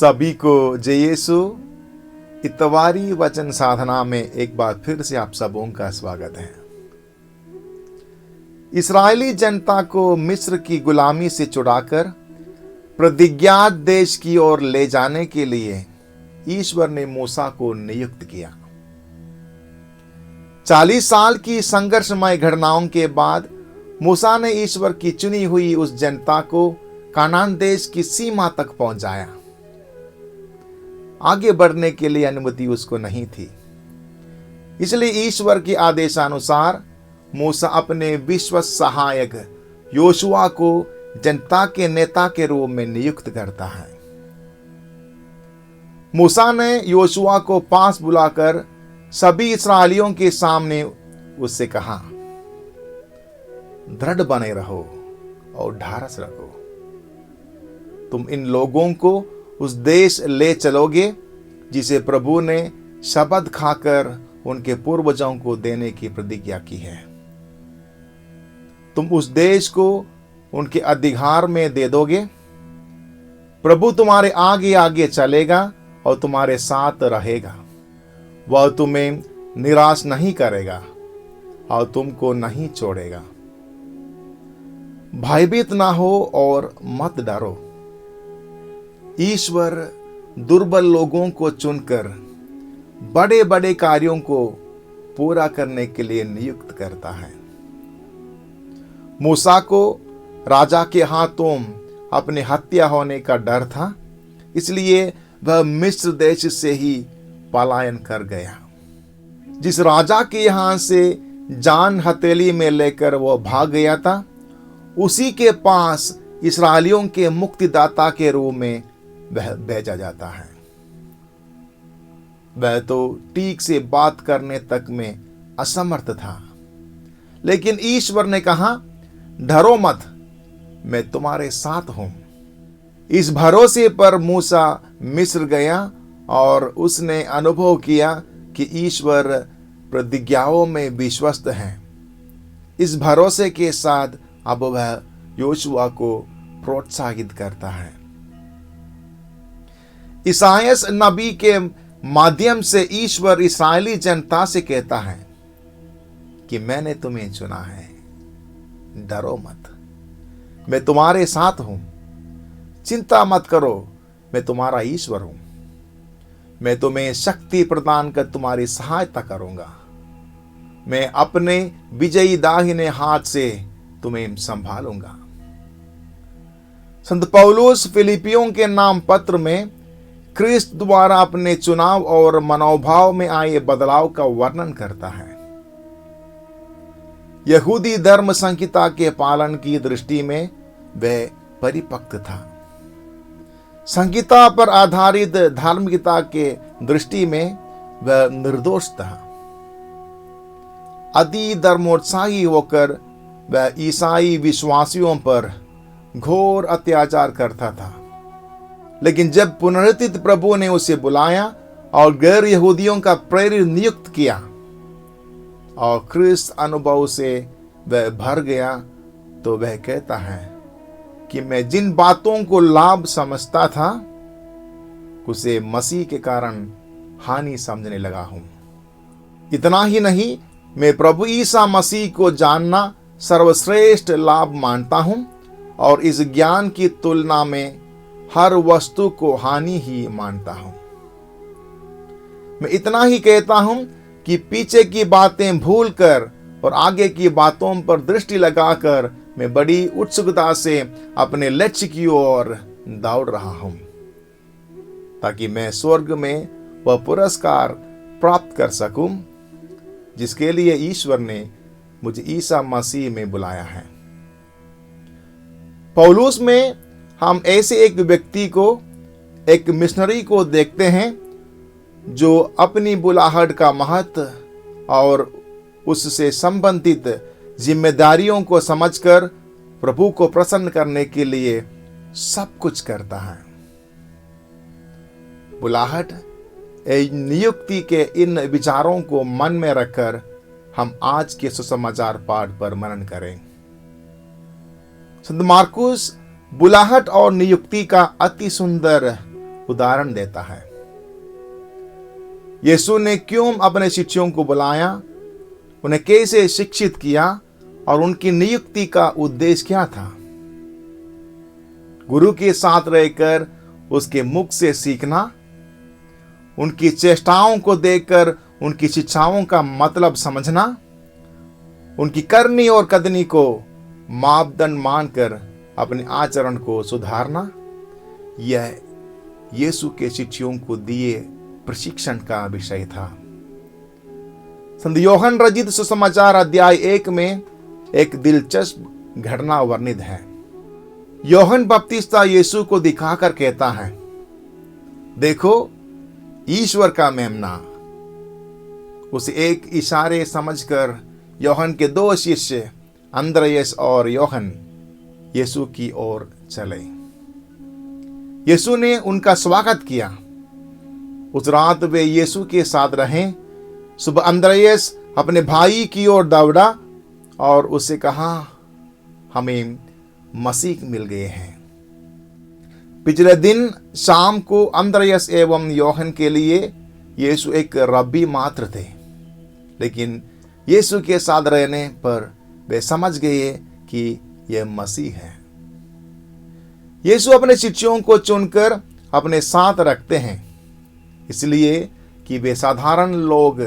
सभी को जय यीशु। इतवारी वचन साधना में एक बार फिर से आप सबों का स्वागत है। इस्राएली जनता को मिस्र की गुलामी से छुड़ाकर प्रतिज्ञात देश की ओर ले जाने के लिए ईश्वर ने मूसा को नियुक्त किया। 40 साल की संघर्षमय घटनाओं के बाद मूसा ने ईश्वर की चुनी हुई उस जनता को कानान देश की सीमा तक पहुंचाया। आगे बढ़ने के लिए अनुमति उसको नहीं थी, इसलिए ईश्वर के आदेशानुसार मूसा अपने विश्वस्त सहायक योशुआ को जनता के नेता के रूप में नियुक्त करता है। मूसा ने योशुआ को पास बुलाकर सभी इस्राएलियों के सामने उससे कहा, दृढ़ बने रहो और ढारस रखो। तुम इन लोगों को उस देश ले चलोगे जिसे प्रभु ने शपथ खाकर उनके पूर्वजों को देने की प्रतिज्ञा की है। तुम उस देश को उनके अधिकार में दे दोगे। प्रभु तुम्हारे आगे आगे चलेगा और तुम्हारे साथ रहेगा। वह तुम्हें निराश नहीं करेगा और तुमको नहीं छोड़ेगा। भयभीत ना हो और मत डरो। ईश्वर दुर्बल लोगों को चुनकर बड़े बड़े कार्यों को पूरा करने के लिए नियुक्त करता है। मूसा को राजा के हाथों अपने हत्या होने का डर था, इसलिए वह मिस्र देश से ही पलायन कर गया। जिस राजा के यहां से जान हथेली में लेकर वह भाग गया था, उसी के पास इस्राएलियों के मुक्तिदाता के रूप में वह भेजा जाता है। वह तो ठीक से बात करने तक में असमर्थ था, लेकिन ईश्वर ने कहा, डरो मत, मैं तुम्हारे साथ हूं। इस भरोसे पर मूसा मिस्र गया और उसने अनुभव किया कि ईश्वर प्रतिज्ञाओं में विश्वस्त है। इस भरोसे के साथ अब वह योशुआ को प्रोत्साहित करता है। इसायास नबी के माध्यम से ईश्वर इस्राएली जनता से कहता है कि मैंने तुम्हें चुना है, डरो मत, मैं तुम्हारे साथ हूं। चिंता मत करो, मैं तुम्हारा ईश्वर हूं। मैं तुम्हें शक्ति प्रदान कर तुम्हारी सहायता करूंगा। मैं अपने विजयी दाहिने हाथ से तुम्हें संभालूंगा। संत पौलुस फिलिपियों के नाम पत्र में क्रिस्त द्वारा अपने चुनाव और मनोभाव में आए बदलाव का वर्णन करता है। यहूदी धर्म संहिता के पालन की दृष्टि में वह परिपक्व था। संहिता पर आधारित धार्मिकता के दृष्टि में वह निर्दोष था। अति धर्मोत्साही होकर वह ईसाई विश्वासियों पर घोर अत्याचार करता था, लेकिन जब पुनरुत्थित प्रभु ने उसे बुलाया और गैर यहूदियों का प्रेरित नियुक्त किया और क्रिस्त अनुभव से वह भर गया, तो वह कहता है कि मैं जिन बातों को लाभ समझता था, उसे मसीह के कारण हानि समझने लगा हूं। इतना ही नहीं, मैं प्रभु ईसा मसीह को जानना सर्वश्रेष्ठ लाभ मानता हूं और इस ज्ञान की तुलना में हर वस्तु को हानि ही मानता हूं। मैं इतना ही कहता हूं कि पीछे की बातें भूलकर और आगे की बातों पर दृष्टि लगाकर मैं बड़ी उत्सुकता से अपने लक्ष्य की ओर दौड़ रहा हूं, ताकि मैं स्वर्ग में वह पुरस्कार प्राप्त कर सकूं जिसके लिए ईश्वर ने मुझे ईसा मसीह में बुलाया है। पौलुस में हम ऐसे एक व्यक्ति को, एक मिशनरी को देखते हैं जो अपनी बुलाहट का महत्व और उससे संबंधित जिम्मेदारियों को समझकर प्रभु को प्रसन्न करने के लिए सब कुछ करता है। बुलाहट नियुक्ति के इन विचारों को मन में रखकर हम आज के सुसमाचार पाठ पर मनन करें। संत मार्कुस बुलाहट और नियुक्ति का अति सुंदर उदाहरण देता है। यीशु ने क्यों अपने शिष्यों को बुलाया, उन्हें कैसे शिक्षित किया और उनकी नियुक्ति का उद्देश्य क्या था। गुरु के साथ रहकर उसके मुख से सीखना, उनकी चेष्टाओं को देखकर उनकी शिक्षाओं का मतलब समझना, उनकी करनी और कथनी को मापदंड मानकर अपने आचरण को सुधारना, यह यीशु के शिष्यों को दिए प्रशिक्षण का विषय था। संत यूहन्ना रचित सुसमाचार अध्याय 1 में एक दिलचस्प घटना वर्णित है। यूहन्ना बपतिस्ता यीशु को दिखाकर कहता है, देखो ईश्वर का मेमना। उसे एक इशारे समझकर यूहन्ना के 2 शिष्य अंद्रयास और यूहन्ना यीशु की ओर चले। यीशु ने उनका स्वागत किया। उस रात वे यीशु के साथ रहे। सुबह अंद्रयास अपने भाई की ओर दौड़ा और उससे कहा, हमें मसीह मिल गए हैं। पिछले दिन शाम को अंद्रयास एवं यूहन्ना के लिए यीशु एक रब्बी मात्र थे, लेकिन यीशु के साथ रहने पर वे समझ गए कि यह मसीह है। यीशु अपने शिष्यों को चुनकर अपने साथ रखते हैं, इसलिए कि वे साधारण लोग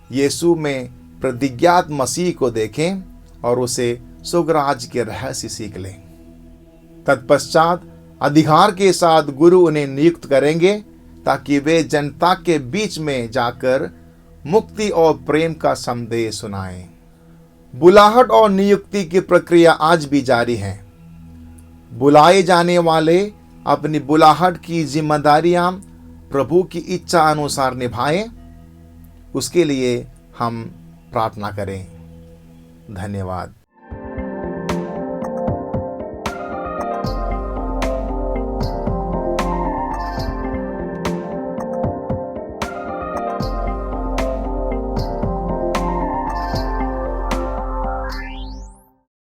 यीशु में प्रतिज्ञात मसीह को देखें और उसे स्वर्गराज के रहस्य सीख लें। तत्पश्चात अधिकार के साथ गुरु उन्हें नियुक्त करेंगे ताकि वे जनता के बीच में जाकर मुक्ति और प्रेम का संदेश सुनाएं। बुलाहट और नियुक्ति की प्रक्रिया आज भी जारी है। बुलाए जाने वाले अपनी बुलाहट की जिम्मेदारियां प्रभु की इच्छा अनुसार निभाएं। उसके लिए हम प्रार्थना करें। धन्यवाद।